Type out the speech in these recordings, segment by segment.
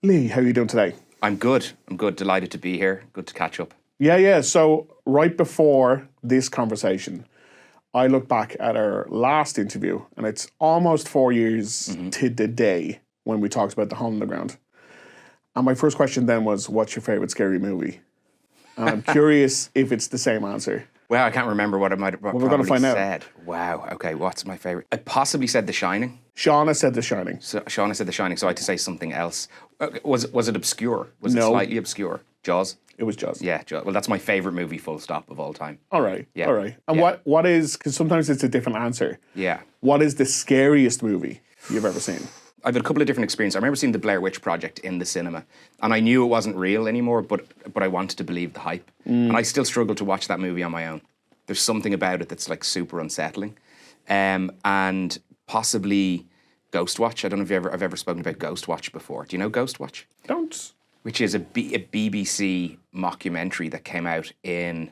Lee, how are you doing today? I'm good. Delighted to be here. Good to catch up. Yeah. So right before this conversation, I look back at our last interview, and it's almost 4 years to the day when we talked about The Hole in the Ground. And my first question then was, what's your favourite scary movie? And I'm curious if it's the same answer. Well, I can't remember what I might have we're going to find out. Wow. Okay, what's my favourite? I possibly said The Shining. Shauna said The Shining. So Shauna said The Shining, so I had to say something else. Was it obscure? Was it slightly obscure? Jaws? It was Jaws. Yeah, Jaws. Well, that's my favourite movie, full stop, of all time. All right. Yeah. All right. And what is, because sometimes it's a different answer. Yeah. What is the scariest movie you've ever seen? I've had a couple of different experiences. I remember seeing the Blair Witch Project in the cinema, and I knew it wasn't real anymore, but I wanted to believe the hype. And I still struggle to watch that movie on my own. There's something about it that's like super unsettling. And possibly Ghostwatch. I don't know if I've ever spoken about Ghostwatch before. Do you know Ghostwatch? Don't. Which is a BBC mockumentary that came out in,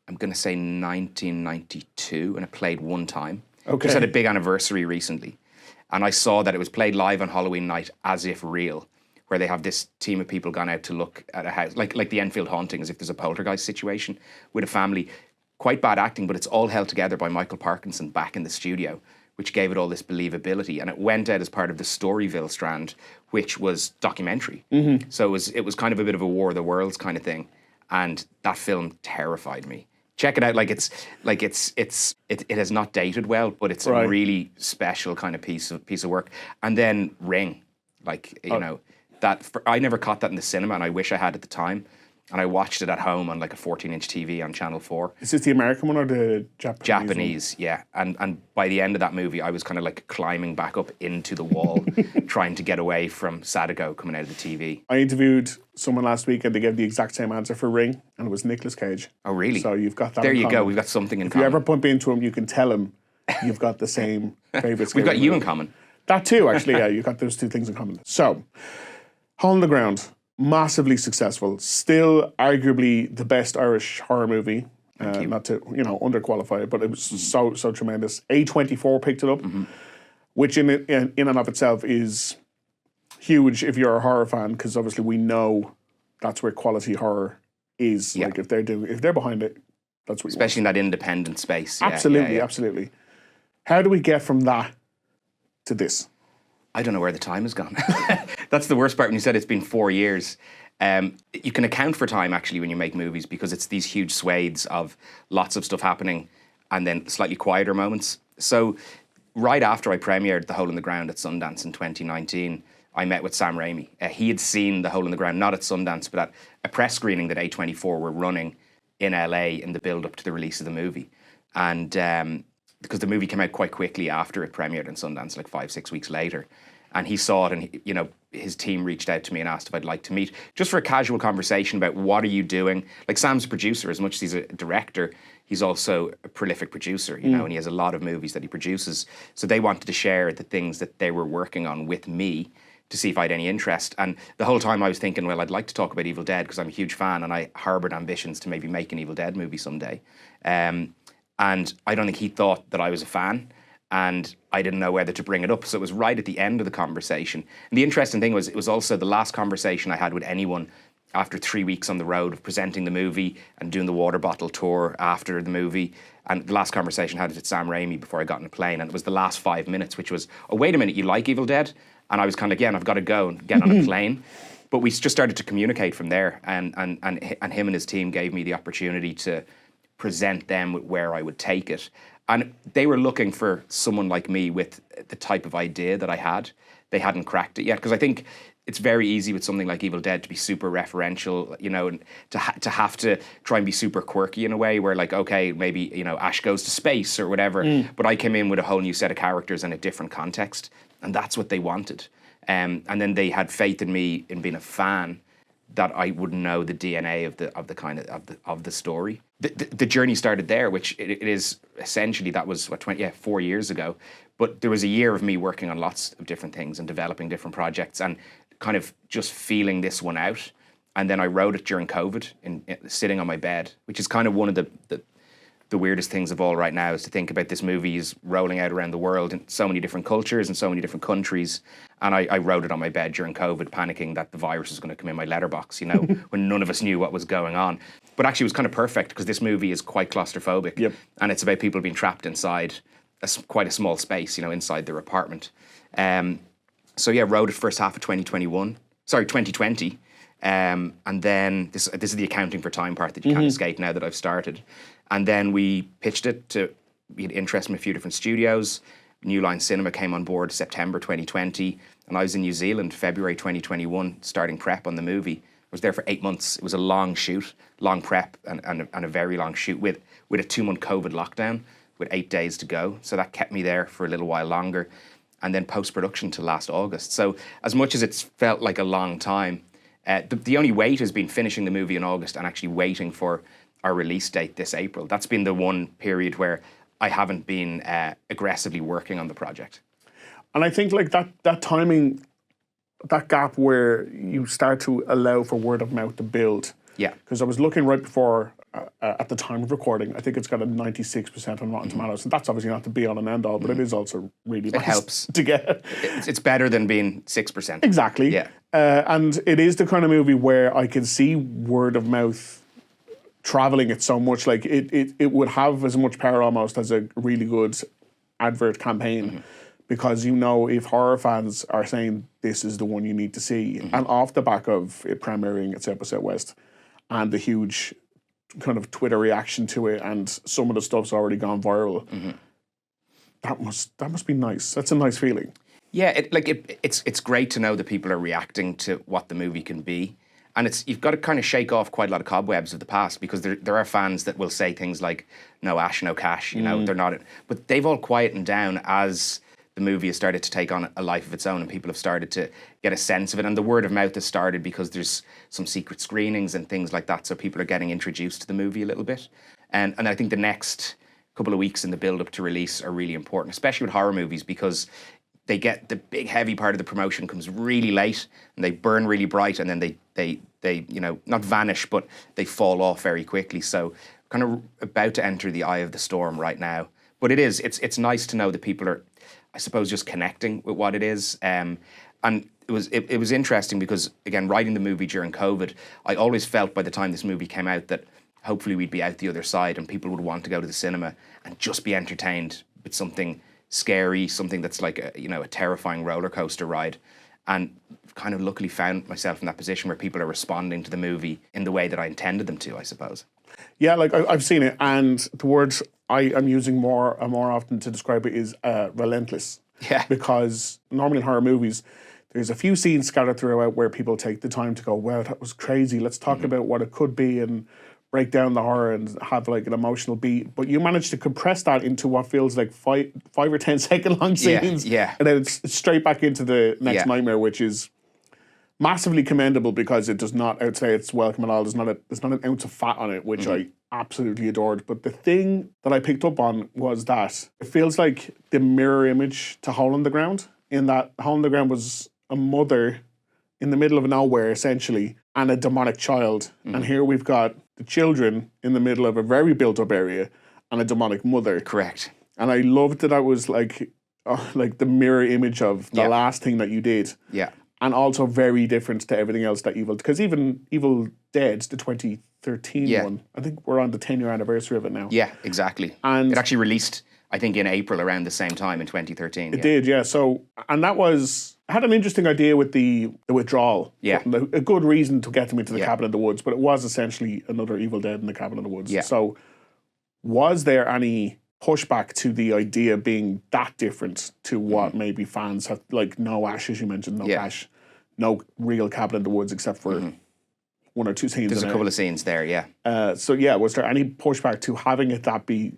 I'm going to say 1992, and it played one time. Okay. Just had a big anniversary recently. And I saw that it was played live on Halloween night as if real, where they have this team of people gone out to look at a house, like the Enfield haunting, as if there's a poltergeist situation with a family. Quite bad acting, but it's all held together by Michael Parkinson back in the studio, which gave it all this believability. And it went out as part of the Storyville strand, which was documentary. So it was kind of a bit of a War of the Worlds kind of thing. And that film terrified me. Check it out. It has not dated well, but it's a really special kind of piece of work. And then Ring, I never caught that in the cinema, and I wish I had at the time. And I watched it at home on like a 14-inch TV on Channel 4. Is this the American one or the Japanese? Japanese, yeah. And by the end of that movie, I was kind of like climbing back up into the wall, trying to get away from Sadako coming out of the TV. I interviewed someone last week and they gave the exact same answer for Ring, and it was Nicolas Cage. Oh, really? So you've got that. There in you common. go. We've got something in if common. If you ever bump into him, you can tell him you've got the same favourite scary We've got you movie. in common. That too, actually, yeah. You've got those two things in common. So, Hole in the Ground. Massively successful, still arguably the best Irish horror movie. Not to underqualify it, but it was so tremendous. A24 picked it up, which in and of itself is huge if you're a horror fan, because obviously we know that's where quality horror is. Yeah. Like if they're behind it, that's what. Especially in that independent space. Absolutely, yeah. Absolutely. How do we get from that to this? I don't know where the time has gone. That's the worst part when you said it's been 4 years. You can account for time, actually, when you make movies, because it's these huge swathes of lots of stuff happening and then slightly quieter moments. So right after I premiered The Hole in the Ground at Sundance in 2019, I met with Sam Raimi. He had seen The Hole in the Ground, not at Sundance, but at a press screening that A24 were running in LA in the build-up to the release of the movie. And because the movie came out quite quickly after it premiered in Sundance, like 5-6 weeks later. And he saw it, and his team reached out to me and asked if I'd like to meet, just for a casual conversation about what are you doing. Like, Sam's a producer. As much as he's a director, he's also a prolific producer, and he has a lot of movies that he produces. So they wanted to share the things that they were working on with me to see if I had any interest. And the whole time I was thinking, well, I'd like to talk about Evil Dead because I'm a huge fan, and I harboured ambitions to maybe make an Evil Dead movie someday. And I don't think he thought that I was a fan, and I didn't know whether to bring it up. So it was right at the end of the conversation. And the interesting thing was, it was also the last conversation I had with anyone after 3 weeks on the road of presenting the movie and doing the water bottle tour after the movie. And the last conversation I had was with Sam Raimi before I got on a plane. And it was the last 5 minutes, which was, oh, wait a minute, you like Evil Dead? And I was kind of, again, I've got to go and get on a plane. But we just started to communicate from there. And him and his team gave me the opportunity to present them with where I would take it. And they were looking for someone like me with the type of idea that I had. They hadn't cracked it yet, because I think it's very easy with something like Evil Dead to be super referential, and to have to try and be super quirky in a way where, like, okay, maybe, Ash goes to space or whatever. But I came in with a whole new set of characters and a different context, and that's what they wanted. And then they had faith in me in being a fan, that I would know the DNA of the story. The journey started there, which it is essentially, that was 4 years ago. But there was a year of me working on lots of different things and developing different projects and kind of just feeling this one out. And then I wrote it during COVID, sitting on my bed, which is kind of one of the the weirdest things of all right now is to think about this movie is rolling out around the world in so many different cultures and so many different countries. And I wrote it on my bed during COVID, panicking that the virus was going to come in my letterbox, when none of us knew what was going on. But actually it was kind of perfect because this movie is quite claustrophobic. Yep. And it's about people being trapped inside quite a small space, inside their apartment. So yeah, wrote it first half of 2020. And then this is the accounting for time part that you can't escape now that I've started. And then we pitched it we had interest from a few different studios. New Line Cinema came on board September 2020. And I was in New Zealand, February 2021, starting prep on the movie. I was there for 8 months. It was a long shoot, long prep, and a very long shoot with a 2-month COVID lockdown with 8 days to go. So that kept me there for a little while longer. And then post-production till last August. So as much as it's felt like a long time, the only wait has been finishing the movie in August and actually waiting for our release date this April. That's been the one period where I haven't been aggressively working on the project. And I think like that timing, that gap where you start to allow for word of mouth to build. Yeah. Because I was looking right before, at the time of recording, I think it's got a 96% on Rotten Tomatoes. And that's obviously not the be all and end all, but it is also really nice. It helps. To get. It's better than being 6%. Exactly. Yeah. And it is the kind of movie where I can see word of mouth traveling it so much. Like it would have as much power almost as a really good advert campaign. Because if horror fans are saying this is the one you need to see, and off the back of it premiering at South by Southwest and the huge kind of Twitter reaction to it, and some of the stuff's already gone viral, that must be nice. That's a nice feeling. Yeah, it's great to know that people are reacting to what the movie can be. And you've got to kind of shake off quite a lot of cobwebs of the past, because there are fans that will say things like, no ash, no cash, they're not. But they've all quietened down as the movie has started to take on a life of its own and people have started to get a sense of it. And the word of mouth has started because there's some secret screenings and things like that. So people are getting introduced to the movie a little bit. And I think the next couple of weeks in the build up to release are really important, especially with horror movies, because they get the big heavy part of the promotion comes really late and they burn really bright, and then they not vanish, but they fall off very quickly. So kind of about to enter the eye of the storm right now. But it's nice to know that people are, I suppose, just connecting with what it is. And it was interesting because, again, writing the movie during COVID, I always felt by the time this movie came out that hopefully we'd be out the other side and people would want to go to the cinema and just be entertained with something scary, something that's like a terrifying roller coaster ride. And kind of luckily found myself in that position where people are responding to the movie in the way that I intended them to, I suppose. Yeah, like I've seen it, and the words I'm using more often to describe it is relentless. Yeah. Because normally in horror movies, there's a few scenes scattered throughout where people take the time to go, wow, that was crazy. Let's talk about what it could be and break down the horror and have like an emotional beat. But you managed to compress that into what feels like 5 or 10 second long scenes. Yeah. And then it's straight back into the next nightmare, which is massively commendable because it does not outstay its welcome at all. There's not an ounce of fat on it, which I absolutely adored. But the thing that I picked up on was that it feels like the mirror image to Hole in the Ground, in that Hole in the Ground was a mother in the middle of nowhere, essentially, and a demonic child. And here we've got the children in the middle of a very built-up area and a demonic mother. Correct. And I loved that was like the mirror image of the last thing that you did. Yeah. And also very different to everything else that because even Evil Dead, the 2013 one, I think we're on the 10-year anniversary of it now. Yeah, exactly. And it actually released, I think, in April around the same time in 2013. It did, yeah. So, and that had an interesting idea with the withdrawal. Yeah. A good reason to get them into the cabin in the woods, but it was essentially another Evil Dead in the cabin in the woods. Yeah. So, was there any pushback to the idea being that different to what maybe fans have, like no ash, as you mentioned, no ash, no real cabin in the woods except for one or two scenes. There's a couple of scenes there, yeah. Was there any pushback to having that be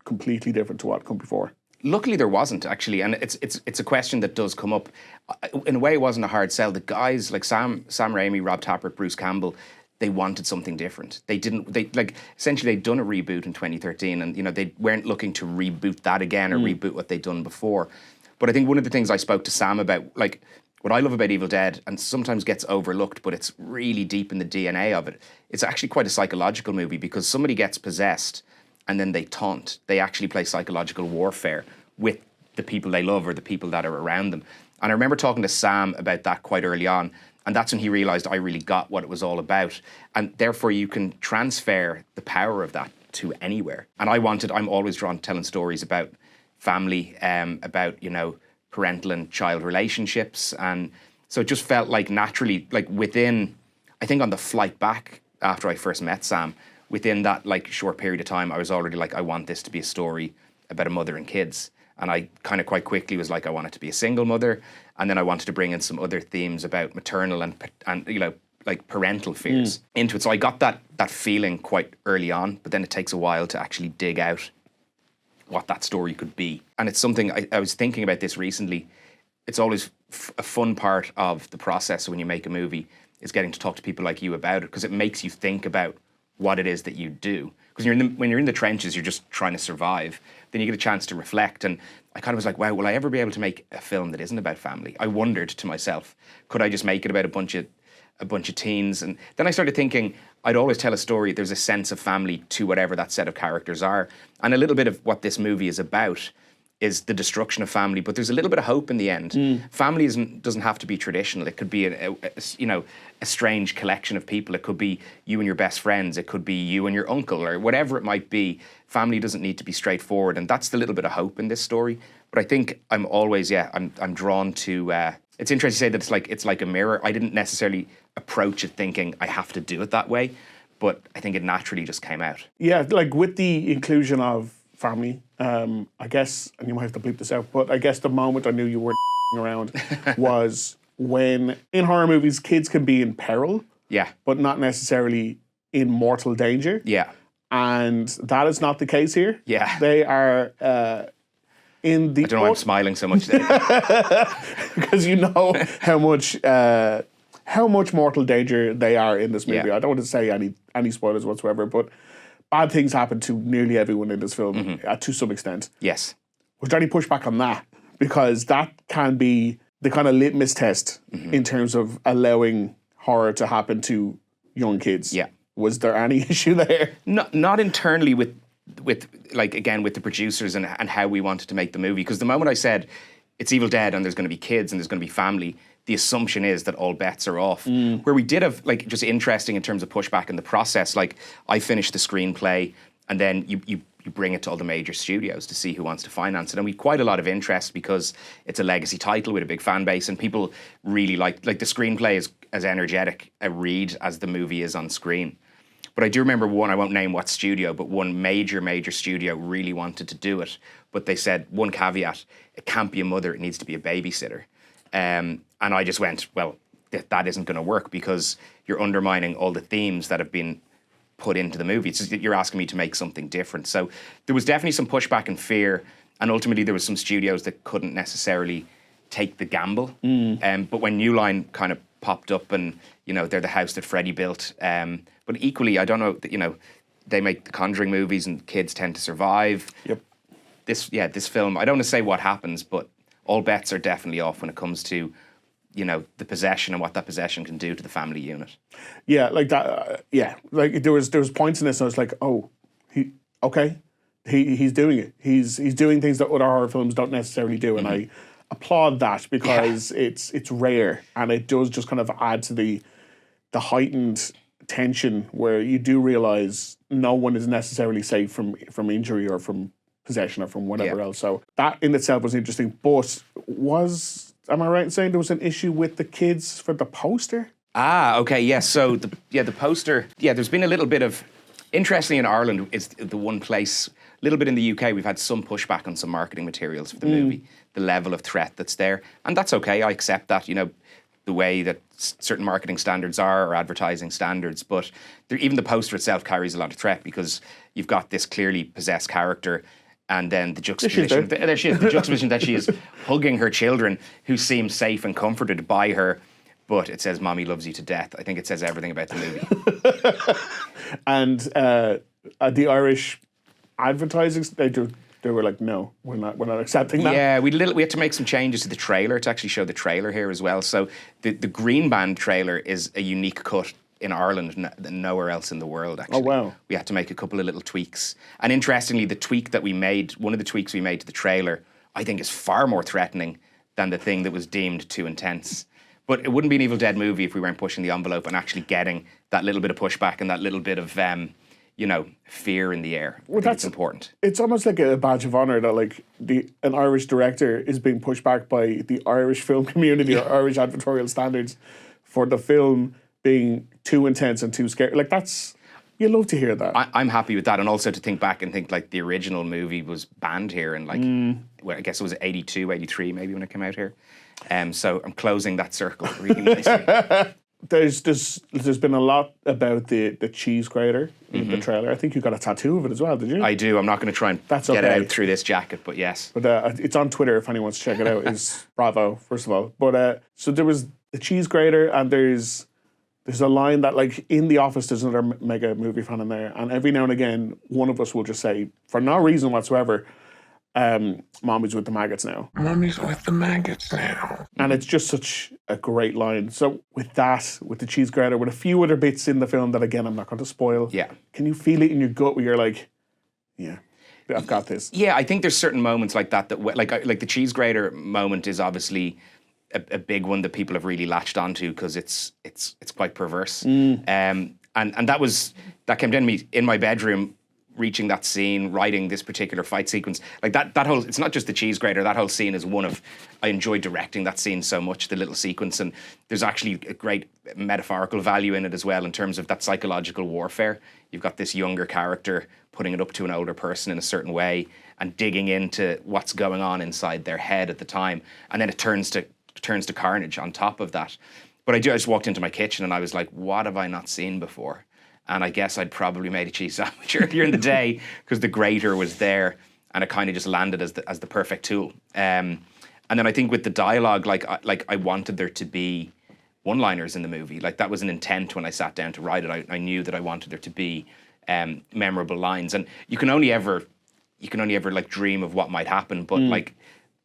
completely different to what come before? Luckily, there wasn't, actually, and it's a question that does come up. In a way, it wasn't a hard sell. The guys like Sam Raimi, Rob Tapert, Bruce Campbell, they wanted something different. Essentially they'd done a reboot in 2013, and they weren't looking to reboot that again or reboot what they'd done before. But I think one of the things I spoke to Sam about, like what I love about Evil Dead, and sometimes gets overlooked, but it's really deep in the DNA of it. It's actually quite a psychological movie because somebody gets possessed and then they taunt. They actually play psychological warfare with the people they love or the people that are around them. And I remember talking to Sam about that quite early on, and that's when he realised I really got what it was all about. And therefore you can transfer the power of that to anywhere. And I'm always drawn to telling stories about family, about, parental and child relationships. And so it just felt like naturally, like within, I think on the flight back after I first met Sam, within that like short period of time, I was already like, I want this to be a story about a mother and kids. And I kind of quite quickly was like, I wanted to be a single mother. And then I wanted to bring in some other themes about maternal and like parental fears into it. So I got that feeling quite early on, but then it takes a while to actually dig out what that story could be. And it's something, I was thinking about this recently. It's always a fun part of the process when you make a movie is getting to talk to people like you about it, because it makes you think about what it is that you do. Because when you're in the trenches, you're just trying to survive. Then you get a chance to reflect. And I kind of was like, wow, will I ever be able to make a film that isn't about family? I wondered to myself, could I just make it about a bunch of teens? And then I started thinking, I'd always tell a story, there's a sense of family to whatever that set of characters are. And a little bit of what this movie is about is the destruction of family, but there's a little bit of hope in the end. Family doesn't have to be traditional. It could be a strange collection of people. It could be you and your best friends. It could be you and your uncle, or whatever it might be. Family doesn't need to be straightforward, and that's the little bit of hope in this story. But I think I'm always, I'm drawn to. It's interesting to say that it's like a mirror. I didn't necessarily approach it thinking I have to do it that way, but I think it naturally just came out. Yeah, like with the inclusion of family, I guess, and you might have to bleep this out, but I guess the moment I knew you weren't around was when in horror movies kids can be in peril, but not necessarily in mortal danger. Yeah. And that is not the case here. Yeah. They are in the... I don't know why I'm smiling so much there. Because you know how much mortal danger they are in this movie. Yeah. I don't want to say any spoilers whatsoever, but bad things happen to nearly everyone in this film to some extent. Yes. Was there any pushback on that? Because that can be the kind of litmus test in terms of allowing horror to happen to young kids. Yeah. Was there any issue there? Not internally with the producers and how we wanted to make the movie. Because the moment I said it's Evil Dead and there's going to be kids and there's going to be family, the assumption is that all bets are off. Where we did have, just interesting in terms of pushback in the process, I finished the screenplay and then you bring it to all the major studios to see who wants to finance it. And we had quite a lot of interest because it's a legacy title with a big fan base and people really like the screenplay is as energetic a read as the movie is on screen. But I do remember one, I won't name what studio, but one major studio really wanted to do it. But they said, one caveat, it can't be a mother, it needs to be a babysitter. And I just went, well, that isn't going to work because you're undermining all the themes that have been put into the movie. It's just that you're asking me to make something different. So there was definitely some pushback and fear. And ultimately there was some studios that couldn't necessarily take the gamble. But when New Line kind of popped up and, they're the house that Freddie built. But equally, I don't know, they make the Conjuring movies and kids tend to survive. Yep. This film, I don't want to say what happens, but all bets are definitely off when it comes to, the possession and what that possession can do to the family unit. Yeah, like that. Like there was points in this, and I was like, oh, he's doing it. He's doing things that other horror films don't necessarily do, and I applaud that because it's rare and it does just kind of add to the heightened tension where you do realize no one is necessarily safe from injury or from possession or from whatever else. So that in itself was interesting. But am I right in saying there was an issue with the kids for the poster? Ah, okay, yes. So the poster, there's been a little bit of, interestingly in Ireland is the one place, a little bit in the UK, we've had some pushback on some marketing materials for the movie, the level of threat that's there. And that's okay, I accept that, the way that certain marketing standards are or advertising standards. But even the poster itself carries a lot of threat because you've got this clearly possessed character and then the juxtaposition, there she is, the juxtaposition that she is hugging her children who seem safe and comforted by her, but it says, "Mommy loves you to death." I think it says everything about the movie. And the Irish advertising, they were like, no, we're not accepting that. Yeah, we had to make some changes to the trailer to actually show the trailer here as well. So the Green Band trailer is a unique cut in Ireland than nowhere else in the world, actually. Oh, wow. We had to make a couple of little tweaks. And interestingly, the tweak that we made, one of the tweaks we made to the trailer, I think is far more threatening than the thing that was deemed too intense. But it wouldn't be an Evil Dead movie if we weren't pushing the envelope and actually getting that little bit of pushback and that little bit of, fear in the air. Well, that's important. It's almost like a badge of honor that like an Irish director is being pushed back by the Irish film community or Irish advertorial standards for the film being too intense and too scary. Like you love to hear that. I'm happy with that, and also to think back and think like the original movie was banned here in I guess it was 82, 83 maybe when it came out here. So I'm closing that circle really nicely. There's been a lot about the cheese grater in the trailer. I think you got a tattoo of it as well, did you? I do. I'm not going to try and get it out through this jacket, but yes. But it's on Twitter if anyone wants to check it out. Is bravo, first of all. But so there was the cheese grater, and there's a line that, like, in The Office, there's another mega movie fan in there, and every now and again, one of us will just say, for no reason whatsoever, Mommy's with the maggots now. Mommy's with the maggots now. And it's just such a great line. So with that, with the cheese grater, with a few other bits in the film that, again, I'm not going to spoil. Yeah. Can you feel it in your gut where you're like, yeah, I've got this? Yeah, I think there's certain moments like that like the cheese grater moment is obviously a big one that people have really latched onto because it's quite perverse. And that came down to me in my bedroom, reaching that scene, writing this particular fight sequence. Like that whole, it's not just the cheese grater, that whole scene is I enjoyed directing that scene so much, the little sequence, and there's actually a great metaphorical value in it as well in terms of that psychological warfare. You've got this younger character putting it up to an older person in a certain way and digging into what's going on inside their head at the time, and then it turns to carnage on top of that. But I just walked into my kitchen and I was like, what have I not seen before? And I guess I'd probably made a cheese sandwich earlier in the day because the grater was there and it kind of just landed as the perfect tool. And then I think with the dialogue, I wanted there to be one-liners in the movie. Like that was an intent when I sat down to write it. I knew that I wanted there to be memorable lines. And you can only ever like dream of what might happen. But like,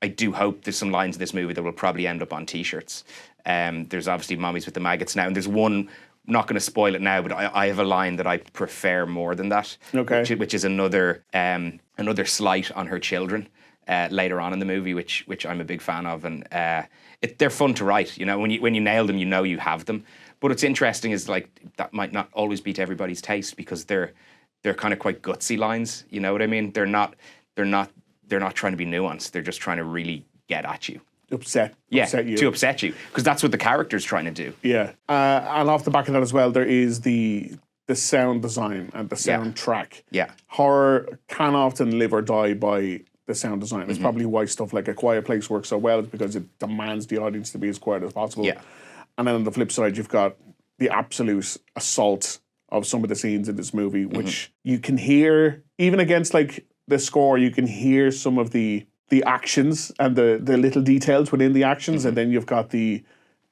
I do hope there's some lines in this movie that will probably end up on T-shirts. There's obviously Mommy's with the maggots now, and there's one. I'm not going to spoil it now, but I have a line that I prefer more than that. Okay. Which is another slight on her children later on in the movie, which I'm a big fan of, and they're fun to write. You know, when you nail them, you know you have them. But what's interesting is like that might not always be to everybody's taste because they're kind of quite gutsy lines. You know what I mean? They're not trying to be nuanced. They're just trying to really get at you. Upset you. To upset you, because that's what the character's trying to do. Yeah, and off the back of that as well, there is the sound design and the soundtrack. Yeah. Horror can often live or die by the sound design. It's probably why stuff like A Quiet Place works so well, is because it demands the audience to be as quiet as possible. Yeah. And then on the flip side, you've got the absolute assault of some of the scenes in this movie, which you can hear, even against like the score, you can hear some of the actions and the little details within the actions, and then you've got the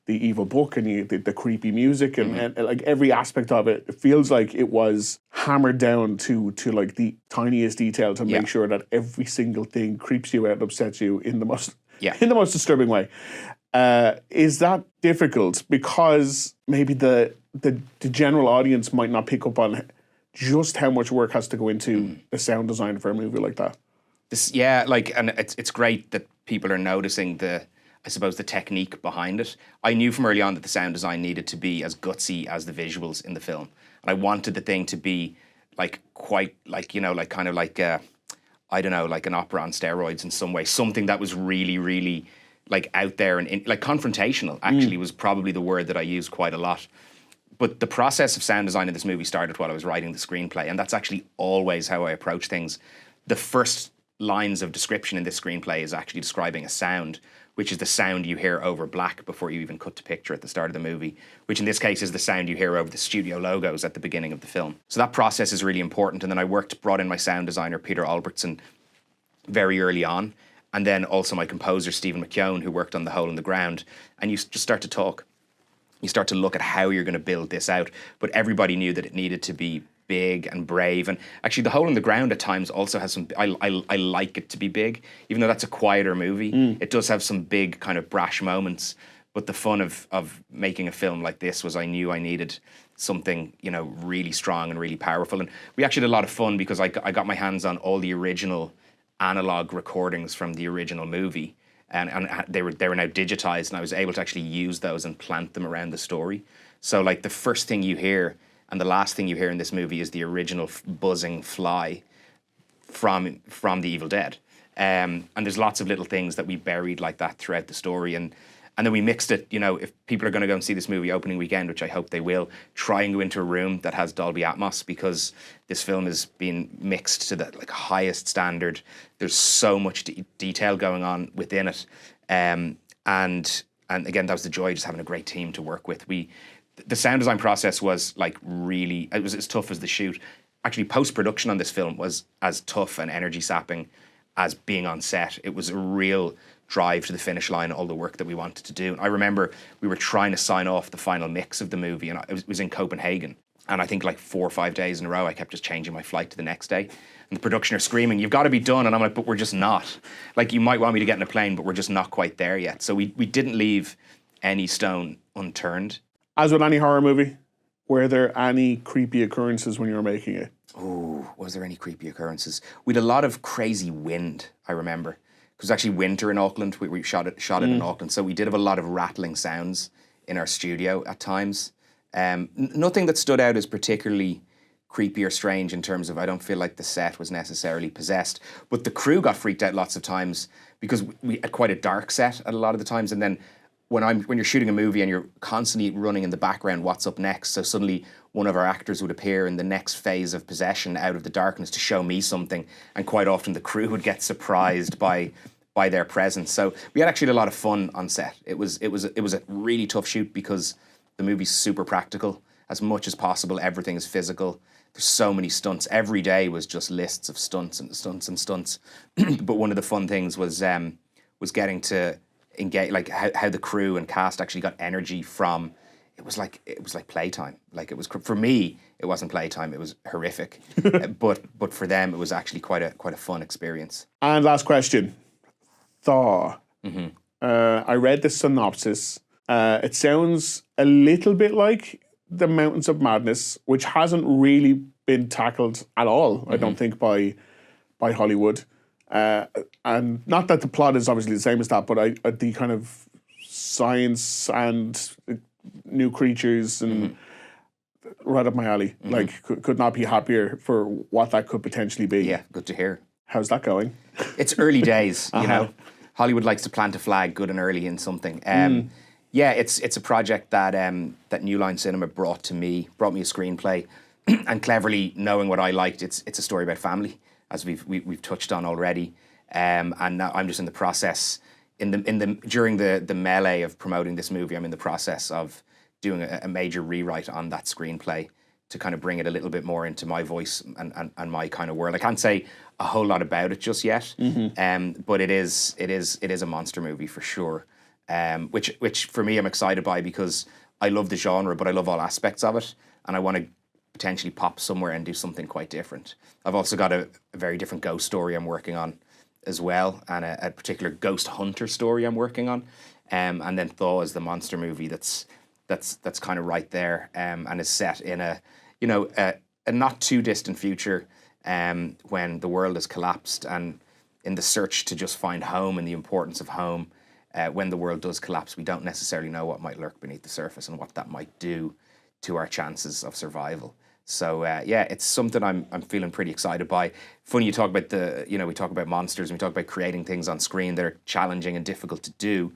evil book and the creepy music and like every aspect of it. It feels like it was hammered down to like the tiniest detail to make sure that every single thing creeps you out and upsets you in the most disturbing way. Is that difficult because maybe the general audience might not pick up on just how much work has to go into the sound design for a movie like that? And it's great that people are noticing the technique behind it. I knew from early on that the sound design needed to be as gutsy as the visuals in the film. And I wanted the thing to be like quite like, you know, like kind of like I don't know, like an opera on steroids in some way. Something that was really, really like out there and like confrontational actually was probably the word that I used quite a lot. But the process of sound design in this movie started while I was writing the screenplay, and that's actually always how I approach things. The first lines of description in this screenplay is actually describing a sound, which is the sound you hear over black before you even cut to picture at the start of the movie, which in this case is the sound you hear over the studio logos at the beginning of the film. So that process is really important. And then I brought in my sound designer, Peter Albertson, very early on. And then also my composer, Stephen McKeown, who worked on The Hole in the Ground. And you just start to talk. You start to look at how you're going to build this out. But everybody knew that it needed to be big and brave, and actually The Hole in the Ground at times also has some, I like it to be big, even though that's a quieter movie. It does have some big kind of brash moments, But the fun of making a film like this was I knew I needed something, you know, really strong and really powerful. And we actually had a lot of fun because I got my hands on all the original analog recordings from the original movie. And they were now digitized, and I was able to actually use those and plant them around the story. So like the first thing you hear and the last thing you hear in this movie is the original buzzing fly from The Evil Dead. And there's lots of little things that we buried like that throughout the story. And then we mixed it, you know, if people are going to go and see this movie opening weekend, which I hope they will, try and go into a room that has Dolby Atmos, because this film is being mixed to the like highest standard. There's so much detail going on within it. And again, that was the joy, just having a great team to work with. The sound design process was like really, it was as tough as the shoot. Actually, post-production on this film was as tough and energy sapping as being on set. It was a real drive to the finish line, all the work that we wanted to do. And I remember we were trying to sign off the final mix of the movie, and it was in Copenhagen. And I think like 4 or 5 days in a row, I kept just changing my flight to the next day. And the production are screaming, "You've got to be done." And I'm like, "But we're just not. Like, you might want me to get in a plane, but we're just not quite there yet." So we didn't leave any stone unturned. As with any horror movie, were there any creepy occurrences when you were making it? Oh, was there any creepy occurrences? We had a lot of crazy wind, I remember. It was actually winter in Auckland. We shot it in Auckland. So we did have a lot of rattling sounds in our studio at times. Nothing that stood out as particularly creepy or strange in terms of, I don't feel like the set was necessarily possessed. But the crew got freaked out lots of times because we had quite a dark set at a lot of the times. And then when you're shooting a movie and you're constantly running in the background, what's up next? So suddenly one of our actors would appear in the next phase of possession out of the darkness to show me something, and quite often the crew would get surprised by their presence. So we had actually a lot of fun on set. It was a really tough shoot because the movie's super practical. As much as possible, everything is physical. There's so many stunts. Every day was just lists of stunts and stunts and stunts. But one of the fun things was getting to engage, like how the crew and cast actually got energy from. It was like playtime. Like, it was, for me, it wasn't playtime. It was horrific. But for them, it was actually quite a fun experience. And last question, Thaw. Mm-hmm. I read the synopsis. It sounds a little bit like The Mountains of Madness, which hasn't really been tackled at all, I don't think, by Hollywood. And not that the plot is obviously the same as that, but the kind of science and new creatures and right up my alley. Like, could not be happier for what that could potentially be. Yeah, good to hear. How's that going? It's early days, you know. Hollywood likes to plant a flag good and early in something. Yeah, it's a project that that New Line Cinema brought me a screenplay, and cleverly, knowing what I liked, it's a story about family, as we've touched on already. And now I'm just in the process, during the melee of promoting this movie, I'm in the process of doing a major rewrite on that screenplay to kind of bring it a little bit more into my voice and my kind of world. I can't say a whole lot about it just yet, but it is a monster movie for sure. Which for me I'm excited by, because I love the genre, but I love all aspects of it, and I want to potentially pop somewhere and do something quite different. I've also got a very different ghost story I'm working on as well, and a particular ghost hunter story I'm working on, and then Thaw is the monster movie that's kind of right there, and is set in a not too distant future, when the world has collapsed, and in the search to just find home and the importance of home. When the world does collapse, we don't necessarily know what might lurk beneath the surface and what that might do to our chances of survival. So yeah, it's something I'm feeling pretty excited by. Funny you talk about we talk about monsters and we talk about creating things on screen that are challenging and difficult to do.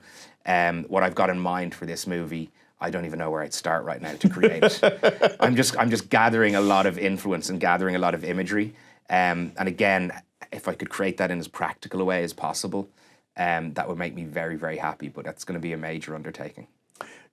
What I've got in mind for this movie, I don't even know where I'd start right now to create it. I'm just gathering a lot of influence and gathering a lot of imagery. And again, if I could create that in as practical a way as possible, that would make me very, very happy, but that's going to be a major undertaking.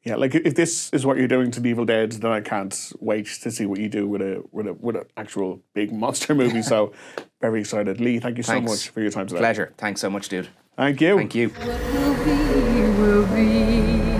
Yeah, like if this is what you're doing to The Evil Dead, then I can't wait to see what you do with an actual big monster movie. So very excited. Lee, thank you so much for your time today. Pleasure. Thanks so much, dude. Thank you. Thank you. What will be, will be.